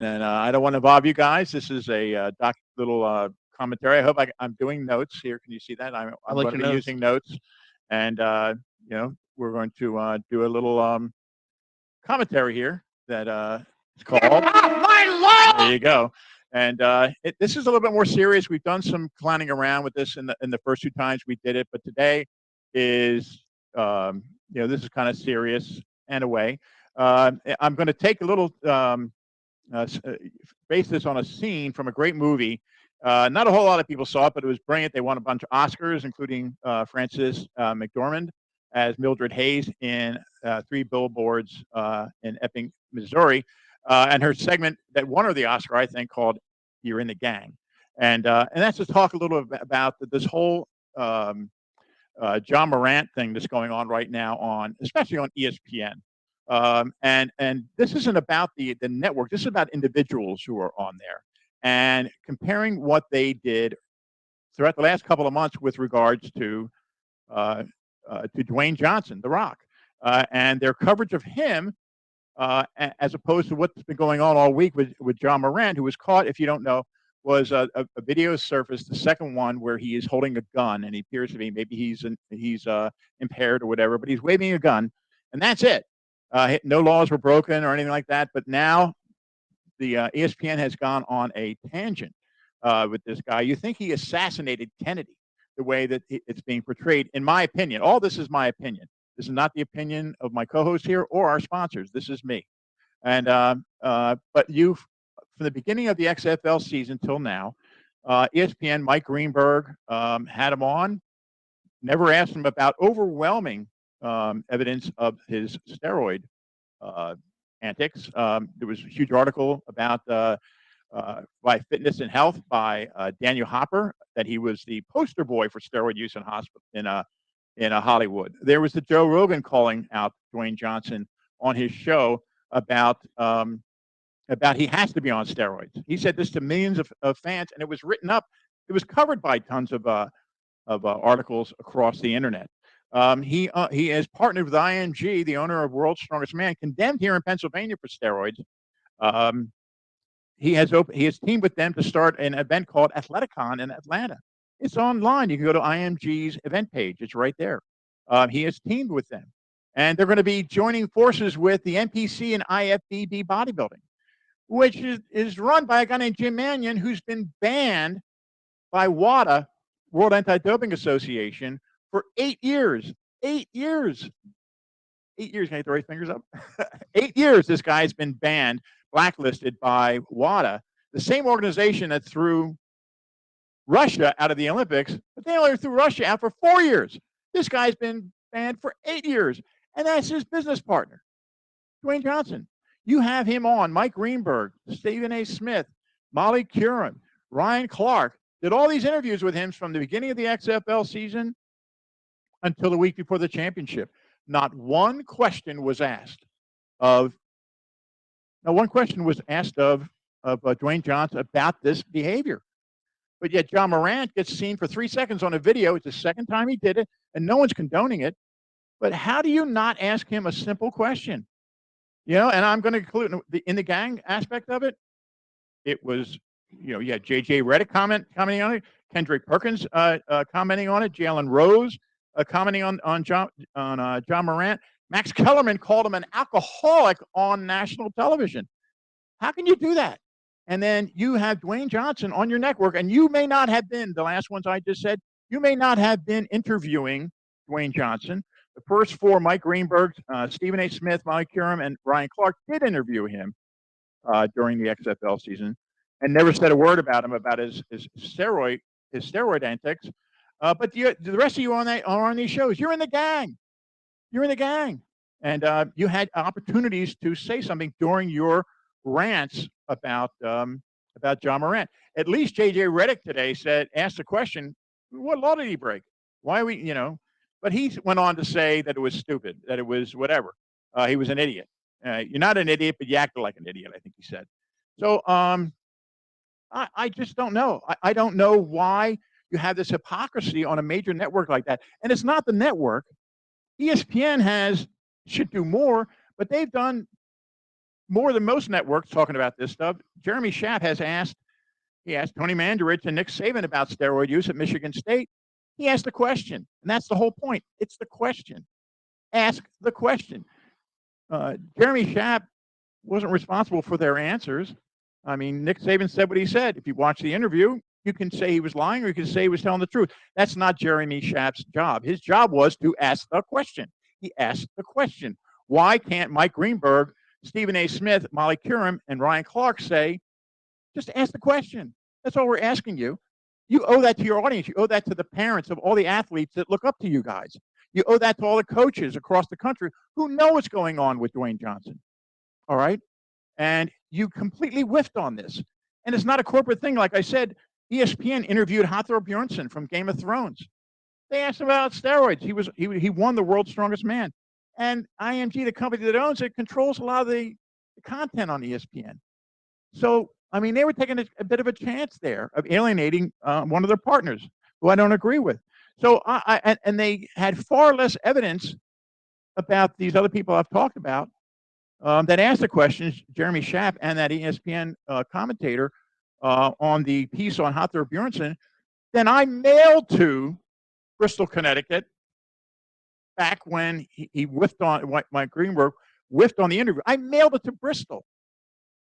And I don't want to involve you guys. This is a little commentary. I hope I'm doing notes here. Can you see that? I I'm like going to your be notes. using notes, and we're going to do a little commentary here that it's called. My Lord! There you go. And this is a little bit more serious. We've done some clowning around with this in the first two times we did it, but today is this is kind of serious in a way. I'm going to take a little base this on a scene from a great movie. Not a whole lot of people saw it, but it was brilliant. They won a bunch of Oscars, including Frances McDormand as Mildred Hayes in Three Billboards in Epping, Missouri. And her segment that won her the Oscar, I think, called "You're in the Gang," and that's to talk a little bit about this whole Ja Morant thing that's going on right now especially on ESPN. And this isn't about the network. This is about individuals who are on there and comparing what they did throughout the last couple of months with regards uh, to Dwayne Johnson, The Rock, and their coverage of him as opposed to what's been going on all week with Ja Morant, who was caught, if you don't know, was a video surfaced, the second one where he is holding a gun and he appears to be maybe he's impaired or whatever, but he's waving a gun, and that's it. No laws were broken or anything like that. But now the ESPN has gone on a tangent with this guy. You think he assassinated Kennedy the way that it's being portrayed, in my opinion. All this is my opinion. This is not the opinion of my co-host here or our sponsors. This is me. And but from the beginning of the XFL season till now, ESPN, Mike Greenberg had him on. Never asked him about overwhelming evidence of his steroid uh, antics. There was a huge article about by Fitness and Health by Daniel Hopper that he was the poster boy for steroid use in hospital in Hollywood. There was the Joe Rogan calling out Dwayne Johnson on his show about he has to be on steroids. He said this to millions of fans, and it was written up. It was covered by tons of articles across the internet. He has partnered with IMG, the owner of World's Strongest Man, condemned here in Pennsylvania for steroids. Um, he has teamed with them to start an event called Athleticon in Atlanta. It's online. You can go to IMG's event page. It's right there. He has teamed with them, and they're going to be joining forces with the NPC and IFBB bodybuilding, which is run by a guy named Jim Mannion, who's been banned by WADA, World Anti-Doping Association, for 8 years. 8 years. 8 years. Can I throw his fingers up? 8 years. This guy's been banned, blacklisted by WADA, the same organization that threw Russia out of the Olympics, but they only threw Russia out for 4 years. This guy's been banned for 8 years, and that's his business partner, Dwayne Johnson. You have him on, Mike Greenberg, Stephen A. Smith, Molly Qerim, Ryan Clark, did all these interviews with him from the beginning of the XFL season until the week before the championship. Not one question was asked of Dwayne Johnson about this behavior. But yet Ja Morant gets seen for 3 seconds on a video. It's the second time he did it, and no one's condoning it. But how do you not ask him a simple question? And I'm going to include in the gang aspect of it. It was, you had J.J. Redick commenting on it, Kendrick Perkins commenting on it, Jalen Rose commenting on Ja Morant. Max Kellerman called him an alcoholic on national television. How can you do that? And then you have Dwayne Johnson on your network, and you may not have been, the last ones I just said, you may not have been interviewing Dwayne Johnson. The first four, Mike Greenberg, Stephen A. Smith, Molly Qerim, and Ryan Clark, did interview him during the XFL season and never said a word about him, about his steroid antics. But the rest of you are on these shows. You're in the gang. You're in the gang. And you had opportunities to say something during your rants about Ja Morant. At least J.J. Redick today asked the question, what law did he break? Why are we, But he went on to say that it was stupid, that it was whatever. He was an idiot. You're not an idiot, but you acted like an idiot, I think he said. So I just don't know. I don't know why you have this hypocrisy on a major network like that. And it's not the network. ESPN should do more, but they've done more than most networks talking about this stuff, Jeremy Schaap he asked Tony Mandarich and Nick Saban about steroid use at Michigan State. He asked the question, and that's the whole point. It's the question. Ask the question. Jeremy Schaap wasn't responsible for their answers. I mean, Nick Saban said what he said. If you watch the interview, you can say he was lying or you can say he was telling the truth. That's not Jeremy Schaap's job. His job was to ask the question. He asked the question. Why can't Mike Greenberg, Stephen A. Smith, Molly Qerim, and Ryan Clark say, just ask the question? That's all we're asking you. You owe that to your audience. You owe that to the parents of all the athletes that look up to you guys. You owe that to all the coaches across the country who know what's going on with Dwayne Johnson. All right? And you completely whiffed on this. And it's not a corporate thing. Like I said, ESPN interviewed Hathor Bjornsson from Game of Thrones. They asked him about steroids. He won the world's strongest man. And IMG, the company that owns it, controls a lot of the content on ESPN. So, I mean, they were taking a bit of a chance there of alienating one of their partners, who I don't agree with. So, and they had far less evidence about these other people I've talked about that asked the questions, Jeremy Schaap and that ESPN commentator on the piece on Hathor Bjornsson, than I mailed to Bristol, Connecticut, back when he whiffed on, Mike Greenberg whiffed on the interview. I mailed it to Bristol.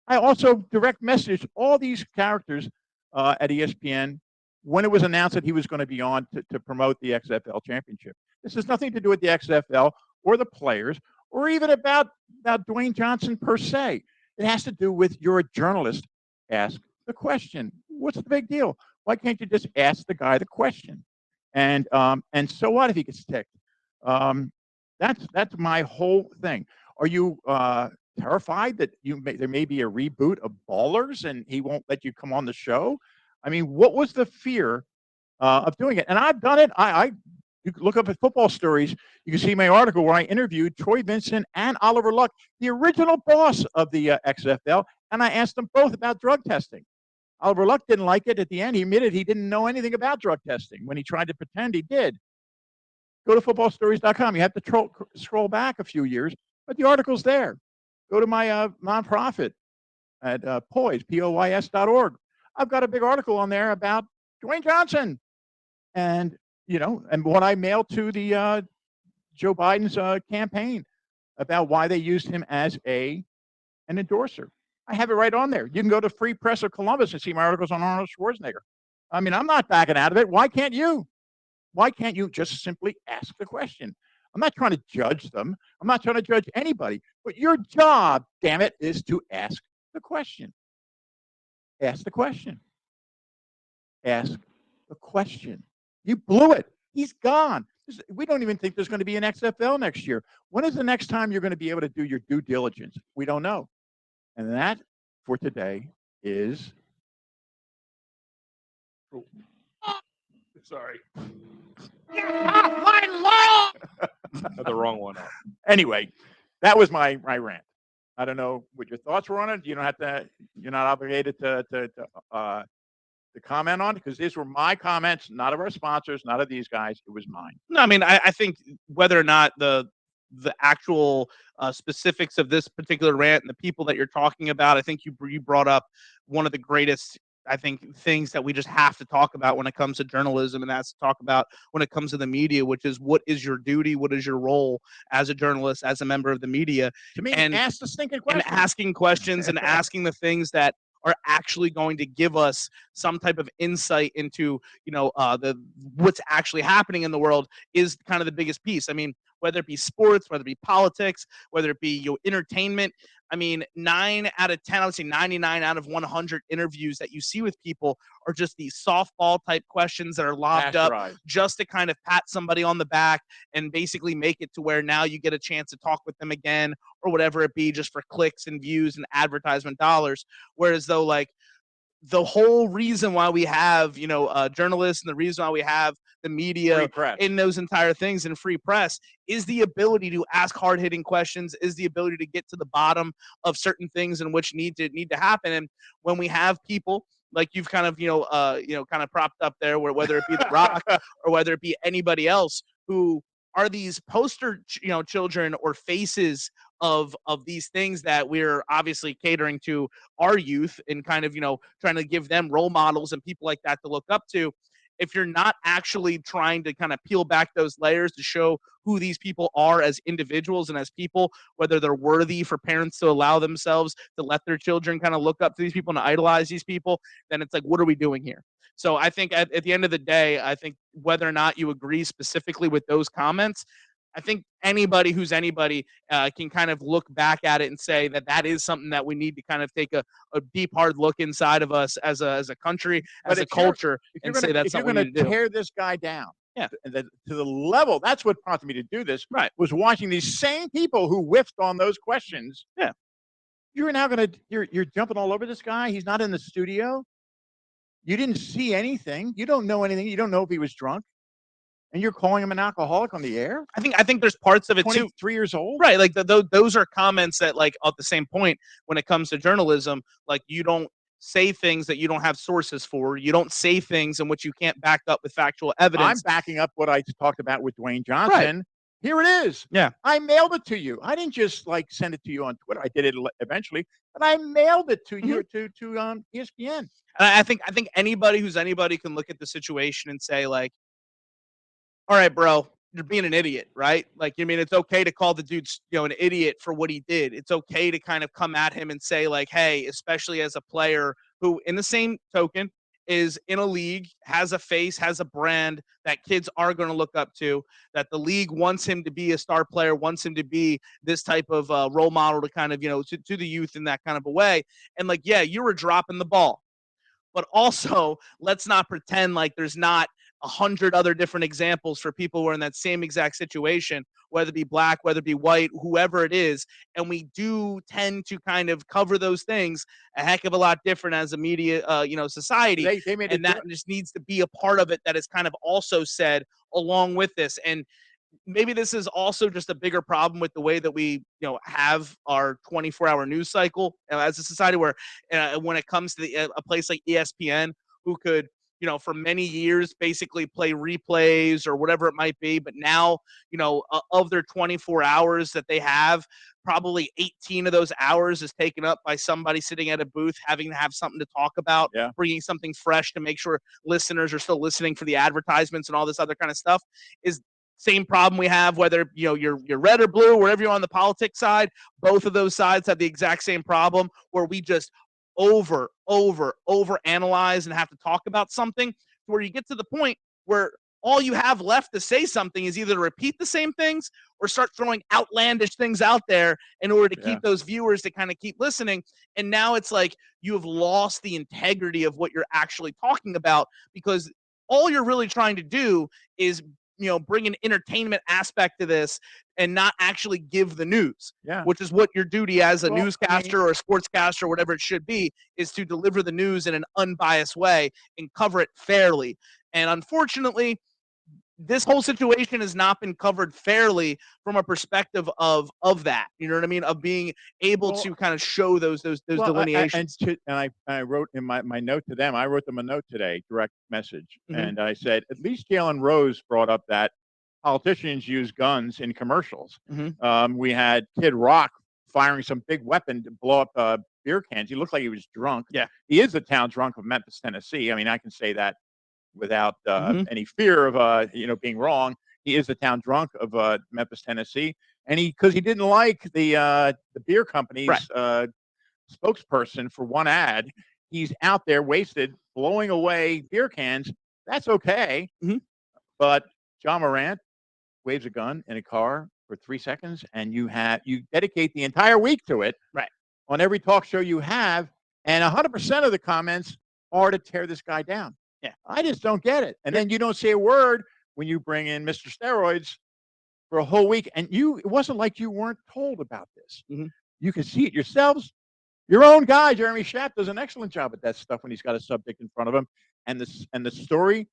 I also direct messaged all these characters at ESPN when it was announced that he was going to be on to promote the XFL Championship. This has nothing to do with the XFL or the players or even about Dwayne Johnson per se. It has to do with you're a journalist. Ask the question. What's the big deal? Why can't you just ask the guy the question? And so what if he gets ticked? That's my whole thing. Are you terrified that there may be a reboot of Ballers and he won't let you come on the show? I mean, what was the fear of doing it? And I've done it. You can look up at Football Stories. You can see my article where I interviewed Troy Vincent and Oliver Luck, the original boss of the XFL, and I asked them both about drug testing. Oliver Luck didn't like it. At the end, he admitted he didn't know anything about drug testing when he tried to pretend he did. Go to footballstories.com. You have to scroll back a few years, but the article's there. Go to my nonprofit at poise, POYS.org. I've got a big article on there about Dwayne Johnson and what I mailed to the Joe Biden's campaign about why they used him as an endorser. I have it right on there. You can go to Free Press of Columbus and see my articles on Arnold Schwarzenegger. I mean, I'm not backing out of it. Why can't you? Why can't you just simply ask the question? I'm not trying to judge them. I'm not trying to judge anybody. But your job, damn it, is to ask the question. Ask the question. Ask the question. You blew it. He's gone. We don't even think there's going to be an XFL next year. When is the next time you're going to be able to do your due diligence? We don't know. And that, for today, is... Oh. Sorry. My law! The wrong one. Anyway, that was my rant. I don't know what your thoughts were on it. You don't have to. You're not obligated to comment on it because these were my comments, not of our sponsors, not of these guys. It was mine. No, I mean, I think whether or not the actual specifics of this particular rant and the people that you're talking about, I think you brought up one of the greatest, I think, things that we just have to talk about when it comes to journalism, and that's to talk about when it comes to the media, which is what is your duty, what is your role as a journalist, as a member of the media. To me, and ask the stinking question. And asking questions and asking the things that are actually going to give us some type of insight into, what's actually happening in the world is kind of the biggest piece. I mean, whether it be sports, whether it be politics, whether it be entertainment. I mean, 9 out of 10, I would say 99 out of 100 interviews that you see with people are just these softball type questions that are lobbed up just to kind of pat somebody on the back and basically make it to where now you get a chance to talk with them again or whatever it be, just for clicks and views and advertisement dollars. Whereas though, like, the whole reason why we have, journalists and the reason why we have the media in those entire things and free press is the ability to ask hard-hitting questions, is the ability to get to the bottom of certain things in which need to happen. And when we have people like you've kind of, kind of propped up there, whether it be The Rock or whether it be anybody else who are these poster, children or faces of these things that we're obviously catering to our youth and kind of, trying to give them role models and people like that to look up to. If you're not actually trying to kind of peel back those layers to show who these people are as individuals and as people, whether they're worthy for parents to allow themselves to let their children kind of look up to these people and idolize these people, then it's like, what are we doing here? So I think at the end of the day, I think whether or not you agree specifically with those comments, I think anybody who's anybody can kind of look back at it and say that that is something that we need to kind of take a deep, hard look inside of us as a country, as a culture, and say that's something we need to do. Tear this guy down, Yeah. to the level. That's what prompted me to do this. Right. Was watching these same people who whiffed on those questions. Yeah. You're now you're jumping all over this guy. He's not in the studio. You didn't see anything. You don't know anything. You don't know if he was drunk. And you're calling him an alcoholic on the air? I think there's parts of it too. 23 years old? Right. Like those are comments that, like, at the same point, when it comes to journalism, like, you don't say things that you don't have sources for. You don't say things in which you can't back up with factual evidence. I'm backing up what I talked about with Dwayne Johnson. Right. Here it is. Yeah. I mailed it to you. I didn't just like send it to you on Twitter. I did it eventually, but I mailed it to you to ESPN. And I think anybody who's anybody can look at the situation and say, like, all right, bro, you're being an idiot, right? Like, I mean, it's okay to call the dude, an idiot for what he did. It's okay to kind of come at him and say, like, hey, especially as a player who, in the same token, is in a league, has a face, has a brand that kids are going to look up to, that the league wants him to be a star player, wants him to be this type of role model to kind of, to the youth in that kind of a way. And, like, yeah, you were dropping the ball. But also, let's not pretend like there's not 100 other different examples for people who are in that same exact situation, whether it be black, whether it be white, whoever it is. And we do tend to kind of cover those things a heck of a lot different as a media, society. They made and that just needs to be a part of it that is kind of also said along with this. And maybe this is also just a bigger problem with the way that we, have our 24-hour news cycle as a society, where when it comes to a place like ESPN, who could, for many years basically play replays or whatever it might be. But now, of their 24 hours that they have, probably 18 of those hours is taken up by somebody sitting at a booth, having to have something to talk about, bringing something fresh to make sure listeners are still listening for the advertisements and all this other kind of stuff. Is same problem we have, whether you're red or blue, wherever you're on the politics side. Both of those sides have the exact same problem, where we just over analyze and have to talk about something, where you get to the point where all you have left to say something is either to repeat the same things or start throwing outlandish things out there in order to keep those viewers to kind of keep listening. And now it's like you have lost the integrity of what you're actually talking about, because all you're really trying to do is bring an entertainment aspect to this and not actually give the news, which is what your duty as a newscaster or a sportscaster or whatever it should be, is to deliver the news in an unbiased way and cover it fairly. And unfortunately, this whole situation has not been covered fairly from a perspective of that, you know what I mean? Of being able to kind of show those delineations. I wrote in my note to them, I wrote them a note today, direct message. And I said, at least Jalen Rose brought up that politicians use guns in commercials. We had Kid Rock firing some big weapon to blow up beer cans. He looked like he was drunk. Yeah. He is the town drunk of Memphis, Tennessee. I mean, I can say that without any fear of being wrong. He is the town drunk of Memphis, Tennessee, and because he didn't like the beer company's spokesperson for one ad, he's out there wasted, blowing away beer cans. That's okay, but Ja Morant waves a gun in a car for 3 seconds, and you dedicate the entire week to it, on every talk show you have, and 100% of the comments are to tear this guy down. Yeah, I just don't get it. And then you don't say a word when you bring in Mr. Steroids for a whole week. And it wasn't like you weren't told about this. You can see it yourselves. Your own guy, Jeremy Schaap, does an excellent job at that stuff when he's got a subject in front of him. And the story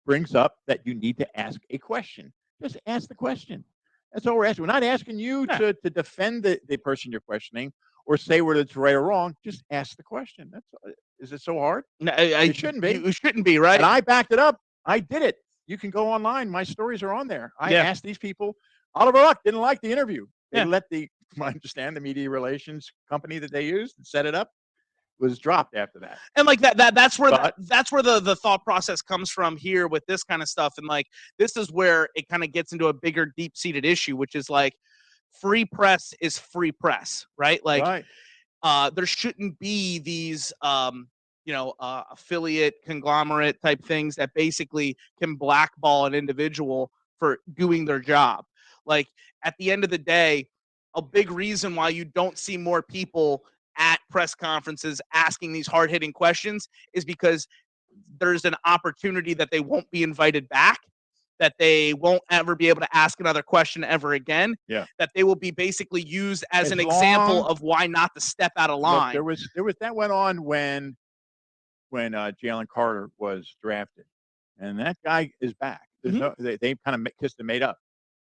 brings up that you need to ask a question. Just ask the question. That's all we're asking. We're not asking you to defend the person you're questioning or say whether it's right or wrong. Just ask the question. Is it so hard? No, it shouldn't be. It shouldn't be, right? And I backed it up. I did it. You can go online. My stories are on there. I asked these people Oliver Luck didn't like the interview. They Yeah. let I understand, the media relations company that they used and set it up was dropped after that. And like that's where the thought process comes from here with this kind of stuff. And like, this is where it kind of gets into a bigger, deep-seated issue, which is like, free press is free press, right? Like, right. there shouldn't be these affiliate conglomerate type things that basically can blackball an individual for doing their job. Like, at the end of the day, a big reason why you don't see more people at press conferences asking these hard-hitting questions is because there's an opportunity that they won't be invited back, that they won't ever be able to ask another question ever again. Yeah. That they will be basically used as an long- example of why not to step out of Look, line. there was that went on when Jalen Carter was drafted, and that guy is back. There's no they kind of kissed and made up.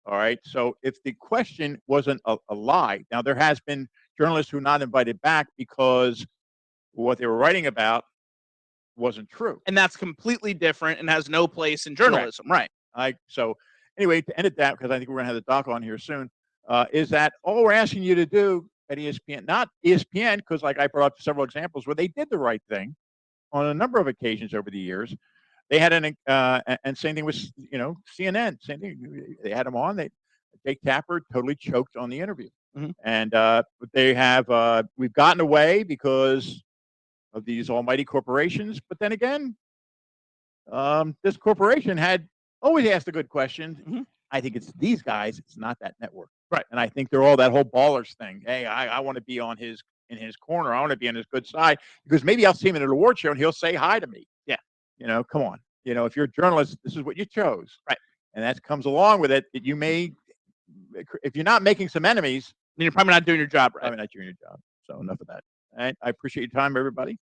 All right. So if the question wasn't a lie, now there has been journalists who are not invited back because what they were writing about wasn't true. And that's completely different and has no place in journalism. Correct. Right. So anyway, to end it that, because I think we're going to have the doc on here soon, is that all we're asking you to do at ESPN, not ESPN, because like I brought up several examples where they did the right thing on a number of occasions over the years. They had and same thing with CNN. Same thing. They had them on. Jake Tapper totally choked on the interview, and they have we've gotten away because of these almighty corporations. But then again, this corporation had always asked a good question. I think it's these guys. It's not that network, right? And I think they're all that whole ballers thing. Hey, I want to be in his corner. I want to be on his good side because maybe I'll see him at an award show and he'll say hi to me. Yeah. Come on. If you're a journalist, this is what you chose. Right. And that comes along with it that you may, if you're not making some enemies, then you're probably not doing your job right. Probably not doing your job. So enough of that. All right. I appreciate your time, everybody.